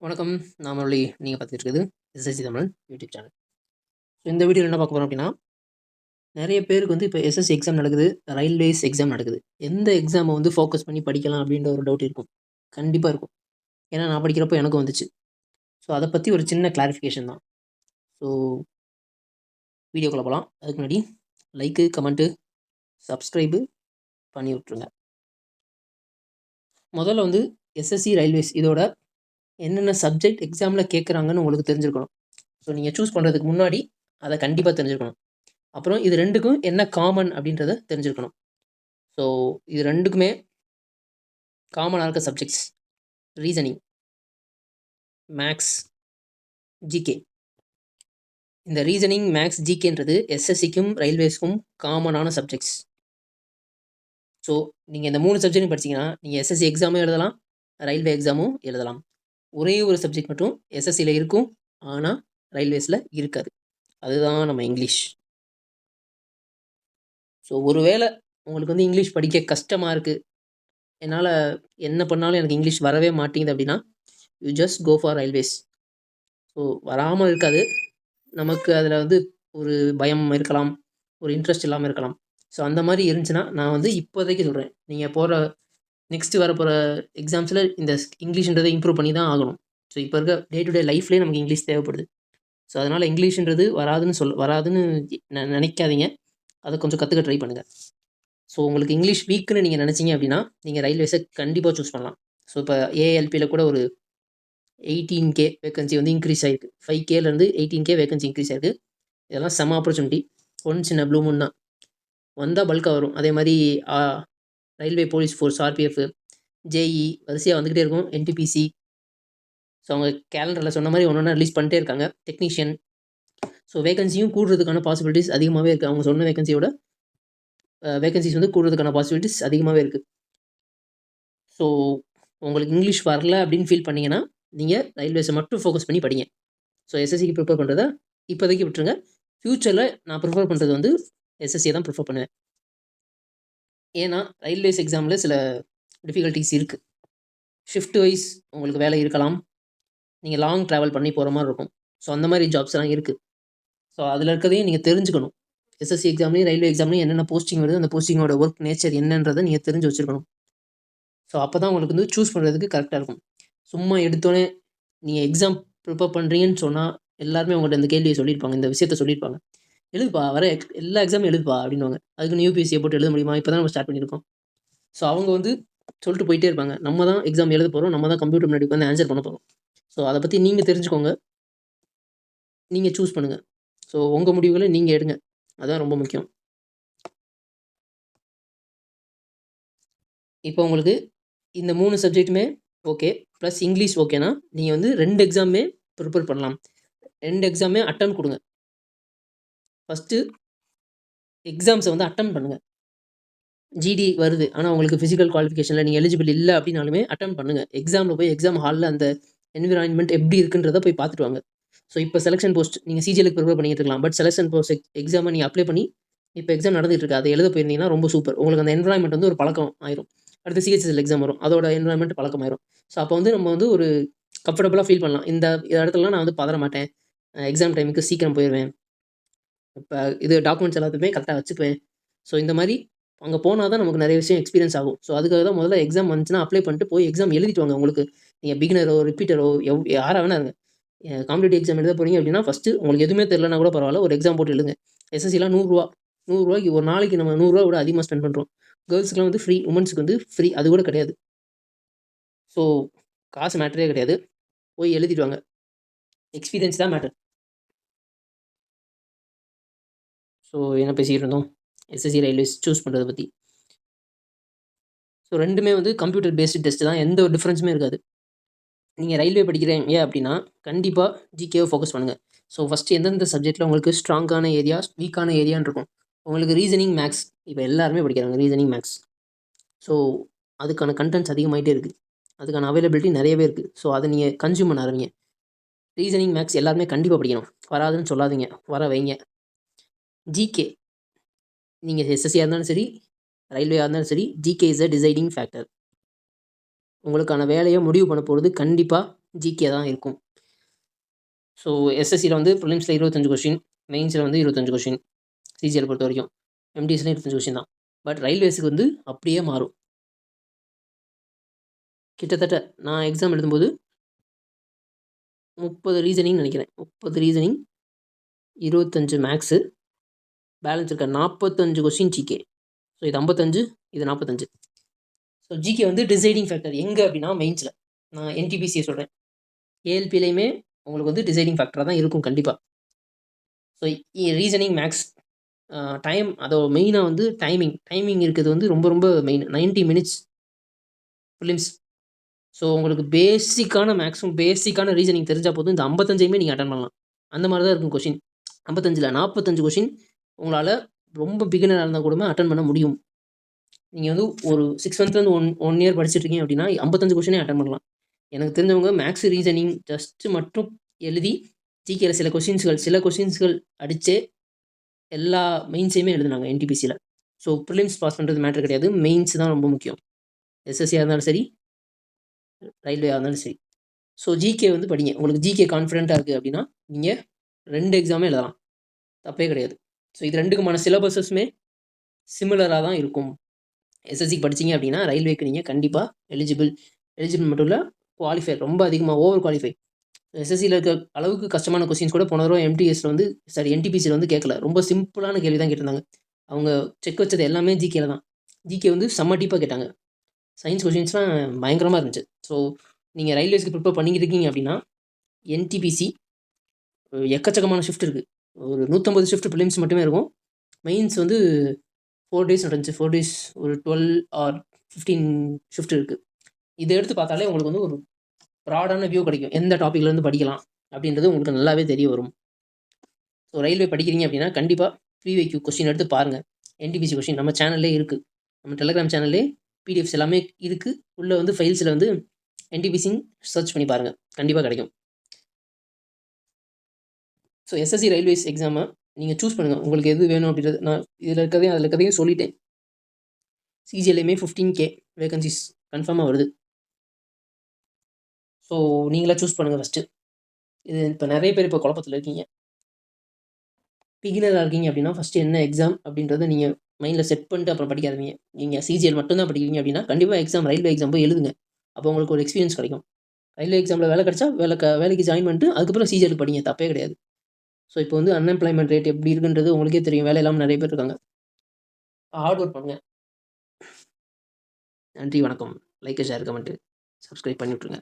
வணக்கம். நான் முரளி. நீங்க பார்த்துட்டு இருக்கிறது SSC Tamil YouTube channel. So இந்த வீடியோல என்ன பார்க்க போறோம் அப்படின்னா, நெறைய பேருக்கு வந்து இப்ப எஸ்எஸ்சி எக்ஸாம் நடக்குது. ரயில்வேஸ் எக்ஸாம் நடக்குது. எந்த எக்ஸாம வந்து ஃபோக்கஸ் பண்ணி படிக்கலாம் அப்படின்ற ஒரு டவுட் இருக்கும். கண்டிப்பா இருக்கும். ஏன்னா நான் படிக்கிறப்போ எனக்கும் வந்துச்சு. ஸோ அத பத்தி ஒரு சின்ன கிளாரிஃபிகேஷன் தான். ஸோ வீடியோக்குள்ள போலாம். அதுக்கு முன்னாடி லைக்கு, கமெண்ட்டு, சப்ஸ்கிரைபு பண்ணி விட்டுருங்க. முதல்ல வந்து எஸ்எஸ்சி ரயில்வேஸ் இதோட என்னென்ன சப்ஜெக்ட் எக்ஸாம்ல கேட்குறாங்கன்னு உங்களுக்கு தெரிஞ்சிருக்கணும். ஸோ நீங்க சூஸ் பண்றதுக்கு முன்னாடி அத கண்டிப்பா தெரிஞ்சிருக்கணும். அப்புறம் இது 2க்கும் என்ன காமன் அப்படின்றத தெரிஞ்சிருக்கணும். ஸோ இது 2க்குமே காமனா இருக்க சப்ஜெக்ட்ஸ் ரீசனிங், மேத்ஸ், ஜிகே. இந்த ரீசனிங், மேத்ஸ், ஜிகேன்றது எஸ்எஸ்சிக்கும், ரயில்வேஸ்க்கும் காமனான சப்ஜெக்ட்ஸ். ஸோ நீங்க இந்த 3 சப்ஜெக்ட்டும் படிச்சீங்கன்னா, நீங்க எஸ்எஸ்சி எக்ஸாமும் எழுதலாம், ரயில்வே எக்ஸாமும் எழுதலாம். ஒரே ஒரு சப்ஜெக்ட் மட்டும் எஸ்எஸ்சில இருக்கும். ஆனா, ரயில்வேஸ்ல இருக்காது. அதுதான் நம்ம இங்கிலீஷ். ஸோ ஒருவேள உங்களுக்கு வந்து இங்கிலீஷ் படிக்க கஷ்டமா இருக்கு. என்னால என்ன பண்ணாலும் எனக்கு இங்கிலீஷ் வரவே மாட்டேங்குது அப்படின்னா, you just go for railways. So வராம இருக்காது. நமக்கு அதில வந்து ஒரு பயம் இருக்கலாம். ஒரு இன்ட்ரெஸ்ட் இல்லாம இருக்கலாம். ஸோ அந்த மாரி இருந்துச்சுன்னா, நான் வந்து இப்போதைக்கு சொல்றேன். நீங்க போற நெக்ஸ்ட் வரப்போற எக்ஸாம்ஸ்ல இந்த இங்கிலீஷ்ன்றத இம்ப்ரூவ் பண்ணி தான் ஆகணும். ஸோ இப்ப இருக்க டே டு டே லைஃப்லயே நமக்கு இங்கிலீஷ் தேவைப்படுது. ஸோ அதனால இங்கிலீஷ்ன்றது வராதுன்னு நெனைக்காதீங்க. அத கொஞ்சம் கத்துக்க ட்ரை பண்ணுங்க. ஸோ உங்களுக்கு இங்கிலீஷ் வீக்ன்னு நீங்க நெனச்சீங்க அப்டின்னா, நீங்க ரயில்வேஸ கண்டிப்பா சூஸ் பண்ணலாம். ஸோ இப்ப ஏஎல்பில கூட ஒரு 18K வேக்கன்சி வந்து இன்கிரீஸ் ஆயிருக்கு. 5Kலேருந்து 18K வேக்கன்சி இன்கிரீஸ் ஆயிருக்கு. இதெல்லாம் செம்ம opportunity. Once in a blue moon தான். வந்தா பல்க்கா வரும். அதே மாரி ஆ railway police force, RPF, JE வரிசையா வந்துகிட்டே இருக்கும். என்டிபிசி. ஸோ அவங்க கேலண்டர்ல சொன்ன மாரி ஒன்னொன்னா ரிலீஸ் பண்ணிட்டே இருக்காங்க. டெக்னீஷியன். ஸோ வேக்கன்சியும் கூடுறதுக்கான பாசிபிலிட்டீஸ் அதிகமாவே இருக்கு. அவங்க சொன்ன வேக்கன்சியோட வேக்கன்சிஸ் வந்து கூடுறதுக்கான பாசிபிலிட்டீஸ் அதிகமாவே இருக்கு. ஸோ உங்களுக்கு இங்கிலீஷ் வரல அப்படின்னு ஃபீல் பண்ணீங்கன்னா, நீங்க ரயில்வேஸ மட்டும் ஃபோக்கஸ் பண்ணி படிங்க. ஸோ எஸ்எஸ்சிக்கு ப்ரிப்பேர் பண்றத இப்போதைக்கு விட்டுருங்க. ஃபியூச்சர்ல நான் ப்ரிஃபர் பண்றது வந்து எஸ்எஸ்சிய தான் ப்ரிஃபர் பண்ணுவேன். ஏன்னா, ரயில்வேஸ் எக்ஸாம்ல சில டிஃபிகல்டீஸ் இருக்கு. ஷிஃப்ட் வைஸ் உங்களுக்கு வேலை இருக்கலாம். நீங்க லாங் டிராவல் பண்ணி போற மாரி இருக்கும். ஸோ அந்த மாரி ஜாப்ஸ்லாம் இருக்கு. ஸோ அதில இருக்கிறதையும் நீங்க தெரிஞ்சுக்கணும். எஸ்எஸ்சி எக்ஸாம்லயும், ரயில்வே எக்ஸாம்லயும் என்னென்ன போஸ்டிங் வருது, அந்த போஸ்டிங்கோட ஒர்க் நேச்சர் என்னன்றத நீங்க தெரிஞ்சு வச்சிருக்கணும். ஸோ அப்பதான் உங்களுக்கு வந்து சூஸ் பண்றதுக்கு கரெக்ட்டா இருக்கும். சும்மா எடுத்தோனே நீங்க எக்ஸாம் ப்ரிப்பேர் பண்றீங்கன்னு சொன்னா, எல்லாருமே உங்கள்ட்ட இந்த கேள்விய சொல்லியிருப்பாங்க. இந்த விஷயத்த சொல்லியிருப்பாங்க. "எழுதுப்பா, வர எல்லா எக்ஸாமும் எழுதுப்பா" அப்படின்னுவாங்க. அதுக்குன்னு யுபிஎஸ்சிய போட்டு எழுத முடியுமா? இப்ப தான் நம்ம ஸ்டார்ட் பண்ணியிருக்கோம். ஸோ அவங்க வந்து சொல்லிட்டு போயிட்டே இருப்பாங்க. நம்ம தான் எக்ஸாம் எழுத போறோம். நம்ம தான் கம்ப்யூட்டர் முன்னாடி உட்காந்து ஆன்ஸர் பண்ண போறோம். ஸோ அத பத்தி நீங்க தெரிஞ்சுக்கோங்க. நீங்க சூஸ் பண்ணுங்க. ஸோ உங்க முடிவுகள நீங்க எடுங்க. அதான் ரொம்ப முக்கியம். இப்போ உங்களுக்கு இந்த 3 சப்ஜெக்ட்டுமே ஓகே. பிளஸ் இங்கிலீஷ் ஓகேன்னா, நீங்க வந்து 2 எக்ஸாமுமே ப்ரிப்பேர் பண்ணலாம். 2 எக்ஸாமுமே அட்டெம்ப்ட் குடுங்க. ஃபர்ஸ்ட்டு எக்ஸாம்ஸ வந்து அட்டெம்ப்ட் பண்ணுங்க. ஜிடி வருது. ஆனா உங்களுக்கு பிசிக்கல் குவாலிஃபிகேஷன்ல நீங்க எலிஜிபிள் இல்ல அப்டின்னாலுமே அட்டெம்ப்ட் பண்ணுங்க. எக்ஸாம்ல போய் எக்ஸாம் ஹால்ல அந்த என்வைரன்மென்ட் எப்டி இருக்குன்றத போய் பார்த்துட்டு வாங்க. ஸோ இப்ப செலக்ஷன் போஸ்ட் நீங்க சிஜிஎல்க்கு ப்ரிப்பேர் பண்ணிட்டு இருக்கலாம். பட் செலக்ஷன் போஸ்ட் எக்ஸாம நீங்க அப்ளை பண்ணி இப்ப எக்ஸாம் நடந்துட்டு இருக்கு. அத எழுத போயிருந்தீங்கன்னா ரொம்ப சூப்பர். உங்களுக்கு அந்த என்வைரன்மென்ட் வந்து ஒரு பழக்கம் ஆயிரும். அடுத்து சிஹெச்எஸ்எல் எக்ஸாம் வரும். அதோட என்வைரன்மென்ட் பழக்கமாயிரும். ஸோ அப்ப வந்து நம்ம வந்து ஒரு கம்ஃபர்டபுளா ஃபீல் பண்ணலாம். இந்த இடத்துலலாம் நான் வந்து பதற மாட்டேன். எக்ஸாம் டைமுக்கு சீக்கிரம் போயிருவேன். இப்ப இது டாக்குமெண்ட்ஸ் எல்லாத்தையுமே கரெக்ட்டா வச்சுக்குவேன். ஸோ இந்த மாரி அங்க போனா தான் நமக்கு நெறைய விஷயம் எக்ஸ்பீரியன்ஸ் ஆகும். ஸோ அதுக்காக தான் முதல்ல எக்ஸாம் வந்துச்சுன்னா அப்ளை பண்ணிட்டு போய் எக்ஸாம் எழுதிட்டு வாங்க. உங்களுக்கு நீங்க பிகினரோ, ரிப்பீட்டரோ யாரா வேணா இருங்க. காம்படிட்டிவ் எக்ஸாம் எழுத போறீங்க அப்டின்னா, ஃபர்ஸ்ட்டு உங்களுக்கு எதுவுமே தெரியலனா கூட பரவால்ல. ஒரு எக்ஸாம் போட்டு எழுதுங்க. எஸ்எஸ்சிலாம் ரூ. 100 ரூ. 100க்கு ஒரு நாளைக்கு நம்ம ரூ. 100 விட அதிகமா ஸ்பெண்ட் பண்றோம். கேர்ல்ஸ்க்குலாம் வந்து ஃப்ரீ. வுமன்ஸ்க்கு வந்து ஃப்ரீ. அது கூட கிடையாது. ஸோ காசு மேட்டரே கிடையாது. போய் எழுதிட்டு வாங்க. எக்ஸ்பீரியன்ஸ் தான் மேட்டர். ஸோ என்ன பேசிட்டு இருந்தோம்? எஸ்எஸ்சி ரயில்வேஸ் சூஸ் பண்றத பத்தி. ஸோ 2மே வந்து கம்ப்யூட்டர் பேஸ்டு டெஸ்ட் தான். எந்த ஒரு டிஃபரன்ஸுமே இருக்காது. நீங்க ரயில்வே படிக்கிறீங்க அப்டின்னா, கண்டிப்பா ஜிகேவ ஃபோக்கஸ் பண்ணுங்க. ஸோ ஃபர்ஸ்ட்டு எந்தெந்த சப்ஜெக்ட்ல உங்களுக்கு ஸ்ட்ராங்கான ஏரியா, வீக்கான ஏரியான்னு இருக்கும். உங்களுக்கு ரீசனிங், மேத்ஸ் இப்ப எல்லாருமே படிக்கிறாங்க. Reasoning, maths. ஸோ அதுக்கான கன்டென்ட்ஸ் அதிகமாயிட்டே இருக்கு. அதுக்கான அவைலபிலிட்டி நெறையவே இருக்கு. ஸோ அத நீங்க கன்சியூம் பண்ண ஆரம்பிங்க. ரீசனிங், மேத்ஸ் எல்லாருமே கண்டிப்பா படிக்கணும். வராதுன்னு சொல்லாதீங்க. வர வைங்க. ஜிகே நீங்க எஸ்எஸ்சியா இருந்தாலும் சரி, ரயில்வேயா இருந்தாலும் சரி, GK is a deciding factor. உங்களுக்கான வேலைய முடிவு பண்ண போறது கண்டிப்பா ஜிகே தான் இருக்கும். ஸோ எஸ்எஸ்சியில் வந்து ப்ரிலிம்ஸில் 25 கொஷின், மெயின்ஸில் வந்து 25 கொஷின், சிஜிஎல் பொறுத்த வரைக்கும். எம்டிஎஸ்ல 25 கொஷின் தான். பட் ரயில்வேஸுக்கு வந்து அப்படியே மாறும். கிட்டத்தட்ட நான் எக்ஸாம் எழுதும்போது 30 ரீசனிங் நினைக்கிறேன். 30 ரீசனிங், 25 மேக்ஸு, பேலன்ஸ் இருக்க 45 கொஸ்டின் ஜிகே. ஸோ இது 55, இது 45. ஸோ ஜிகே வந்து டிசைடிங் ஃபேக்டர் எங்கே அப்படின்னா மெயின்ஸில். நான் என்டிபிசியை சொல்கிறேன். ஏஎல்பிலையுமே உங்களுக்கு வந்து டிசைடிங் ஃபேக்டராக தான் இருக்கும் கண்டிப்பாக. ஸோ ரீசனிங், மேக்ஸ், டைம், அதோ மெயினாக வந்து டைமிங் இருக்கிறது வந்து ரொம்ப ரொம்ப மெயின். 90 minutes films. ஸோ உங்களுக்கு பேசிக்கான மேக்ஸும் பேசிக்கான ரீசனிங் தெரிஞ்சால் போதும், இந்த 55யுமே நீங்கள் அட்டன் பண்ணலாம். அந்த மாதிரி தான் இருக்கும் கொஷின். 55ல் 45 கொஷின் உங்களால் ரொம்ப பிகினராக இருந்தால் கூட அட்டன் பண்ண முடியும். நீங்கள் வந்து ஒரு 6 மந்த்லேருந்து 1 இயர் படிச்சுட்ருக்கீங்க அப்படின்னா 55 கொஷினே அட்டன் பண்ணலாம். எனக்கு தெரிஞ்சவங்க மேக்ஸ் ரீசனிங் ஜஸ்ட்டு மட்டும் எழுதி ஜிகேல சில கொஷின்ஸ்கள் அடித்தே எல்லா மெயின்ஸையுமே எழுதுனாங்க என்டிபிசியில். ஸோ ப்ரிலிம்ஸ் பாஸ் பண்ணுறது மேட்ரு கிடையாது, மெயின்ஸ் தான் ரொம்ப முக்கியம். எஸ்எஸ்சியாக இருந்தாலும் சரி, ரயில்வேயாக இருந்தாலும் சரி. ஸோ ஜிகே வந்து படிங்க. உங்களுக்கு ஜிகே கான்ஃபிடென்ட்டாக இருக்குது அப்படின்னா நீங்கள் 2 எக்ஸாமே எழுதலாம், தப்பே கிடையாது. ஸோ இது 2க்குமான சிலபஸஸுமே சிமிலராக தான் இருக்கும். எஸ்எஸ்சிக்கு படிச்சிங்க அப்படின்னா ரயில்வேக்கு நீங்கள் கண்டிப்பாக எலிஜிபிள் மட்டும் இல்லை, குவாலிஃபை ரொம்ப அதிகமாக ஓவர் குவாலிஃபை. எஸ்எஸ்சியில் இருக்க அளவுக்கு கஷ்டமான கொஸ்டின்ஸ் கூட போன தடவை என்டிபிசியில் வந்து கேட்கல. ரொம்ப சிம்பிளான கேள்வி தான் கேட்டிருந்தாங்க. அவங்க செக் வச்சது எல்லாமே ஜிகேல தான். ஜிகே வந்து செம்ம டீப்பாக கேட்டாங்க. சயின்ஸ் கொஷின்ஸ்லாம் பயங்கரமாக இருந்துச்சு. ஸோ நீங்கள் ரயில்வேஸ்க்கு ப்ரிப்பேர் பண்ணிக்கிட்டு இருக்கீங்க அப்படின்னா என்டிபிசி எக்கச்சக்கமான ஷிஃப்ட் இருக்குது. ஒரு 150 ஷிஃப்ட் ப்ரிலிம்ஸ் மட்டுமே இருக்கும். மெயின்ஸ் வந்து 4 டேஸ் நடந்துச்சு. 4 டேஸ் ஒரு 12 ஆர் 15 ஷிஃப்ட் இருக்குது. இதை எடுத்து பார்த்தாலே உங்களுக்கு வந்து ஒரு ப்ராடான வியூ கிடைக்கும், எந்த டாப்பிக்லேருந்து படிக்கலாம் அப்படின்றது உங்களுக்கு நல்லாவே தெரிய வரும். ஸோ ரயில்வே படிக்கிறீங்க அப்படின்னா கண்டிப்பாக ப்ரீவியூ கொஸ்டின் எடுத்து பாருங்கள். என்டிபிசி கொஸ்டின் நம்ம சேனல்லே இருக்குது. நம்ம டெலிகிராம் சேனல்லே பிடிஎஃப்ஸ் எல்லாமே இருக்குது. உள்ளே வந்து ஃபைல்ஸில் வந்து என்டிபிசின்னு சர்ச் பண்ணி பாருங்கள், கண்டிப்பாக கிடைக்கும். ஸோ எஸ்எஸ்சி ரயில்வேஸ் எக்ஸாமை நீங்கள் சூஸ் பண்ணுங்கள், உங்களுக்கு எது வேணும் அப்படின்றது. நான் இதில் இருக்கிறதையும் அதில் இருக்கிறதையும் சொல்லிட்டேன். சிஜிஎல்லையுமே 15K வேகன்சிஸ் கன்ஃபார்மாக வருது. ஸோ நீங்களா சூஸ் பண்ணுங்கள் ஃபஸ்ட்டு. இது இப்போ நிறைய பேர் இப்போ குழப்பத்தில் இருக்கீங்க. பிகினராக இருக்கீங்க அப்படின்னா ஃபஸ்ட்டு என்ன எக்ஸாம் அப்படின்றத நீங்கள் மைண்டில் செட் பண்ணிட்டு அப்புறம் படிக்காதீங்க. நீங்கள் சிஜிஎல் மட்டும்தான் படிக்கிறீங்க அப்படின்னா கண்டிப்பாக ரயில்வே எக்ஸாம் போய் எழுதுங்க. அப்போ உங்களுக்கு ஒரு எக்ஸ்பீரியன்ஸ் கிடைக்கும். ரயில்வே எக்ஸாமில் வேலை கிடச்சா வேலைக்கு ஜாயின் பண்ணிட்டு அதுக்கப்புறம் சிஜிஎல் படிங்க, தப்பே கிடையாது. ஸோ இப்போ வந்து அன்எம்ப்ளாய்மெண்ட் ரேட் எப்படி இருக்குன்றது உங்களுக்கே தெரியும். வேலை இல்லாமல் நிறைய பேர் இருக்காங்க. ஹார்ட் ஒர்க் பண்ணுங்கள். நன்றி, வணக்கம். லைக், ஷேர், கமெண்ட்டு, சப்ஸ்கிரைப் பண்ணி விட்ருங்க.